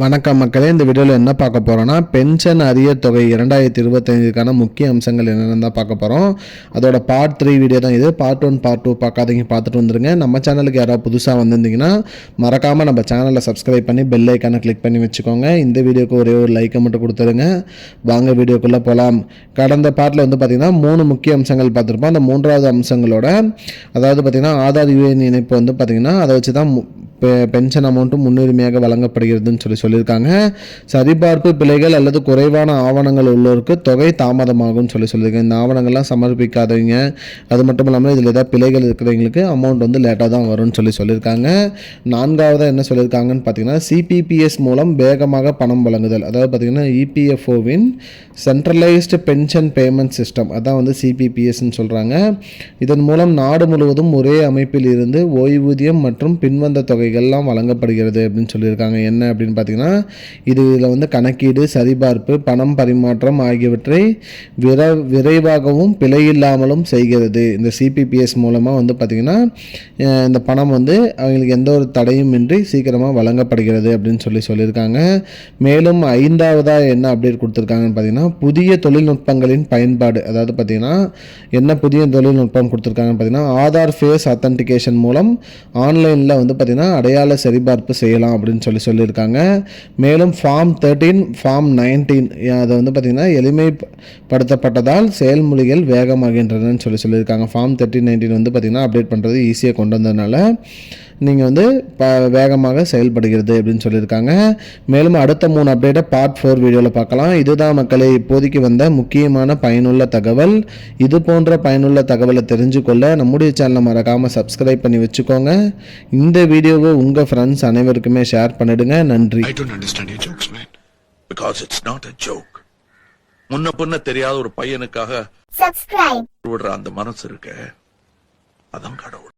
வணக்கம் மக்களே, இந்த வீடியோவில் என்ன பார்க்க போகிறோன்னா பென்ஷன் அரியர் தொகை 2025க்கான முக்கிய அம்சங்கள் என்னென்னு தான் பார்க்க போகிறோம். அதோட பார்ட் 3 வீடியோ தான் இது. பார்ட் 1 பார்ட் 2 பார்க்காதீங்க, பார்த்துட்டு வந்துருங்க. நம்ம சேனலுக்கு யாராவது புதுசாக வந்திருந்தீங்கன்னா மறக்காமல் நம்ம சேனலை சப்ஸ்கிரைப் பண்ணி பெல் ஐக்கானை கிளிக் பண்ணி வச்சுக்கோங்க. இந்த வீடியோக்கு ஒரே ஒரு லைக்கை மட்டும் கொடுத்துருங்க. வாங்க வீடியோக்குள்ளே போகலாம். கடந்த பார்ட்டில் பார்த்திங்கன்னா 3 முக்கிய அம்சங்கள் பார்த்துருப்போம். அந்த 3வது அம்சங்களோட அதாவது பார்த்திங்கன்னா ஆதார் யூஏஎன் இணைப்பு பார்த்திங்கன்னா அதை வச்சு தான் பென்ஷன் அமௌண்ட்டும் முன்னுரிமையாக வழங்கப்படுகிறதுன்னு சொல்லியிருக்காங்க. சரிபார்ப்பு பிழைகள் அல்லது குறைவான ஆவணங்கள் உள்ளோருக்கு தொகை தாமதமாகும் சொல்லியிருக்காங்க. இந்த ஆவணங்கள்லாம் சமர்ப்பிக்காதவங்க, அது மட்டும் இல்லாமல் இதில் ஏதாவது பிழைகள் இருக்கிறவங்களுக்கு அமௌண்ட் லேட்டாக தான் வரும்னு சொல்லியிருக்காங்க. 4வதாக என்ன சொல்லியிருக்காங்கன்னு பார்த்தீங்கன்னா சிபிபிஎஸ் மூலம் வேகமாக பணம் வழங்குதல். அதாவது பார்த்திங்கன்னா இபிஎஃப்ஓவின் சென்ட்ரலைஸ்டு பென்ஷன் பேமெண்ட் சிஸ்டம், அதான் சிபிபிஎஸ்ன்னு சொல்கிறாங்க. இதன் மூலம் நாடு முழுவதும் ஒரே அமைப்பில் இருந்து ஓய்வூதியம் மற்றும் பின்வந்த தொகை எல்லாம் வழங்கப்படுகிறது அப்படின்னு சொல்லியிருக்காங்க. என்ன அப்படின்னு பார்த்தீங்கன்னா இதில் கணக்கீடு, சரிபார்ப்பு, பணம் பரிமாற்றம் ஆகியவற்றை விரைவாகவும் பிழையில்லாமலும் செய்கிறது. இந்த சிபிபிஎஸ் மூலமாக பார்த்திங்கன்னா இந்த பணம் அவங்களுக்கு எந்த ஒரு தடையும் இன்றி சீக்கிரமாக வழங்கப்படுகிறது அப்படின்னு சொல்லியிருக்காங்க. மேலும் 5வதாக என்ன அப்டேட் கொடுத்துருக்காங்கன்னு பார்த்தீங்கன்னா புதிய தொழில்நுட்பங்களின் பயன்பாடு. அதாவது பார்த்திங்கன்னா என்ன புதிய தொழில்நுட்பம் கொடுத்துருக்காங்கன்னு பார்த்தீங்கன்னா ஆதார் ஃபேஸ் அத்தன்டிகேஷன் மூலம் ஆன்லைனில் பார்த்திங்கன்னா அடையாள சரிபார்ப்பு செய்யலாம் அப்படின்னு சொல்லியிருக்காங்க. மேலும் ஃபார்ம் 13, ஃபார்ம் 19 அதை பார்த்திங்கன்னா எளிமைப்படுத்தப்பட்டதால் செயல்மொழிகள் வேகமாகின்றனன்னு சொல்லியிருக்காங்க. ஃபார்ம் 13, 19 பார்த்திங்கன்னா அப்டேட் பண்ணுறது ஈஸியாக கொண்டு வந்ததுனால நீங்கள் வேகமாக செயல்படுகிறது அப்படின்னு சொல்லியிருக்காங்க. மேலும் அடுத்த 3 அப்டேட்டை பார்ட் 4 வீடியோவில் பார்க்கலாம். இதுதான் மக்களை இப்போதைக்கு வந்த முக்கியமான பயனுள்ள தகவல். இது போன்ற பயனுள்ள தகவலை தெரிஞ்சுக்கொள்ள நம்முடைய சேனலை மறக்காமல் சப்ஸ்கிரைப் பண்ணி வச்சுக்கோங்க. இந்த வீடியோவை உங்கள் ஃப்ரெண்ட்ஸ் அனைவருக்குமே ஷேர் பண்ணிடுங்க. நன்றி. I don't understand your jokes, man. Because it's not a joke. முன்ன பின்ன தெரியாத ஒரு பையனுக்காக விடுற அந்த மனசு இருக்க, அதான் கடவுள்.